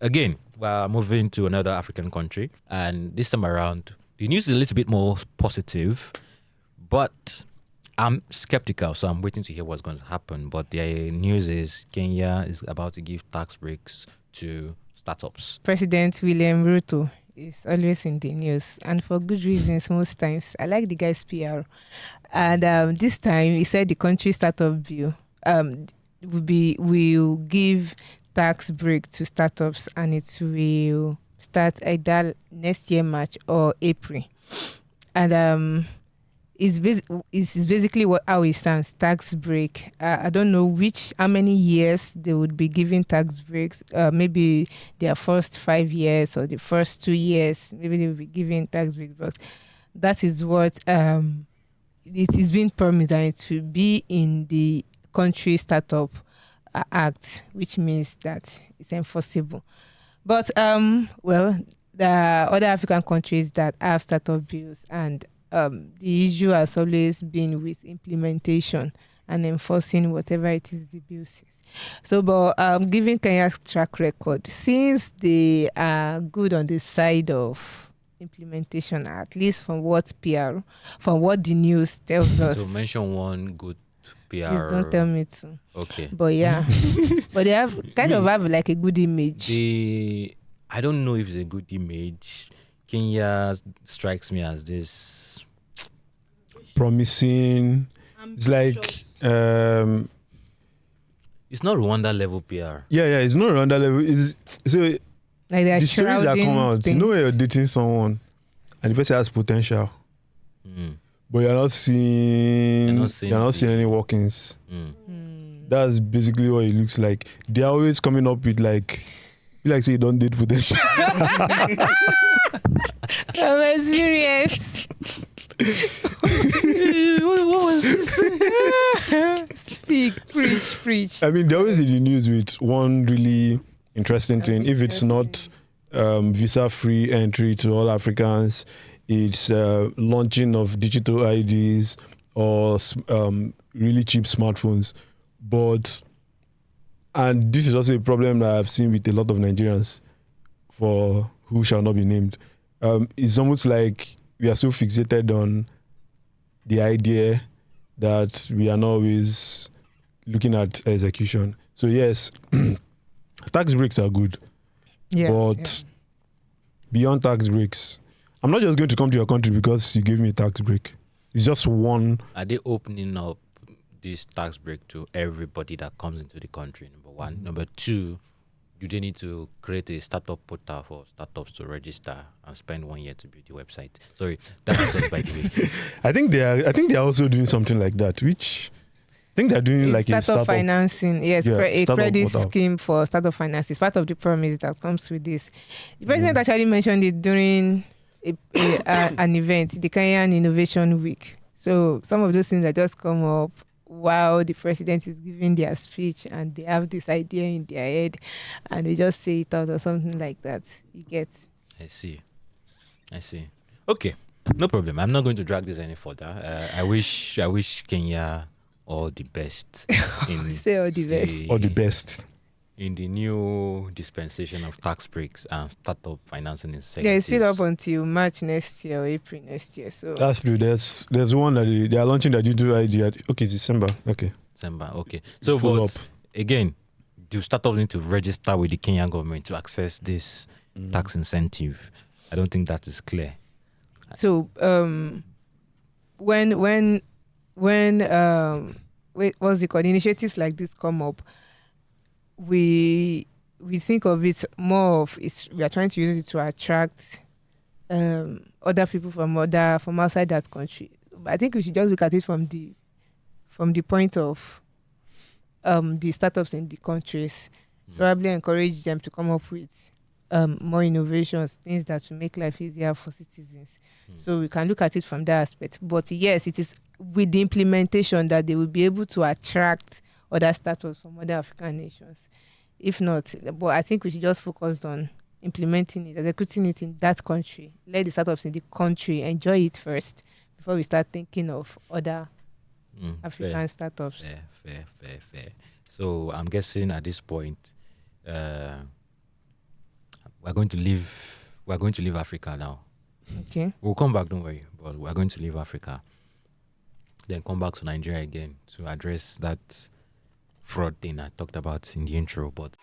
again, we're moving to another African country, and this time around, the news is a little bit more positive, but I'm skeptical, so I'm waiting to hear what's going to happen. But the news is Kenya is about to give tax breaks to startups. President William Ruto is always in the news, and for good reasons most times. I like the guy's PR. And this time he said the country startup bill will give tax break to startups, and it will start either next year March or April. And it's basically how it stands, tax break. I don't know how many years they would be giving tax breaks. Maybe their first 5 years or the first 2 years, maybe they will be giving tax breaks. But that is what it is being promised, and it will be in the country startup act, which means that it's enforceable. But well, the other African countries that have startup bills, and the issue has always been with implementation and enforcing whatever it is the bill says. So, but given Kenya's track record, since they are good on the side of implementation, at least from what the news tells us. So mention one good PR. Please don't tell me to. Okay. But yeah, but they have have like a good image. I don't know if it's a good image. Kenya strikes me as this promising. It's like it's not Rwanda level PR. Yeah, it's not Rwanda level. So like the stories that come out, things. you know, when you're dating someone and the person has potential, but you're not seeing any workings. That's basically what it looks like. They're always coming up with like say you don't date potential. From experience. What was this? Speak, preach. I mean, they're always in the news with one really interesting thing. If it's not visa-free entry to all Africans, it's launching of digital IDs or really cheap smartphones. And this is also a problem that I've seen with a lot of Nigerians, for who shall not be named. It's almost like we are so fixated on the idea that we are not always looking at execution. So yes, tax breaks are good. But beyond tax breaks, I'm not just going to come to your country because you give me a tax break. It's just one. Are they opening up this tax break to everybody that comes into the country? Number one. Number two, do they need to create a startup portal for startups to register and spend 1 year to build the website? Sorry, that's just by the way. I think they are also doing something like that, which I think they're doing like a startup financing. Yes, a credit scheme for startup finance is part of the promise that comes with this. The president actually mentioned it during an event, the Kenyan Innovation Week. So some of those things that just come up while the president is giving their speech, and they have this idea in their head and they just say it out or something like that. You get? I see. Okay, no problem. I'm not going to drag this any further. I wish Kenya all the best. Say all the best. All the best. In the new dispensation of tax breaks and startup financing incentives. Yeah, it's still up until March next year or April next year. So that's true. There's one that they are launching that digital ID at December. Okay. So but again, do startups need to register with the Kenyan government to access this tax incentive? I don't think that is clear. So when what's it called? Initiatives like this come up, we think of it more of we are trying to use it to attract other people from outside that country. But I think we should just look at it from the point of the startups in the countries. Probably encourage them to come up with more innovations, things that will make life easier for citizens. So we can look at it from that aspect. But yes, it is with the implementation that they will be able to attract other startups from other African nations. If not, but I think we should just focus on implementing it, executing it in that country. Let the startups in the country enjoy it first before we start thinking of other African startups. Fair. So I'm guessing at this point, we're going to leave Africa now. Okay. We'll come back, don't worry. But we're going to leave Africa. Then come back to Nigeria again to address that fraud thing I talked about in the intro. But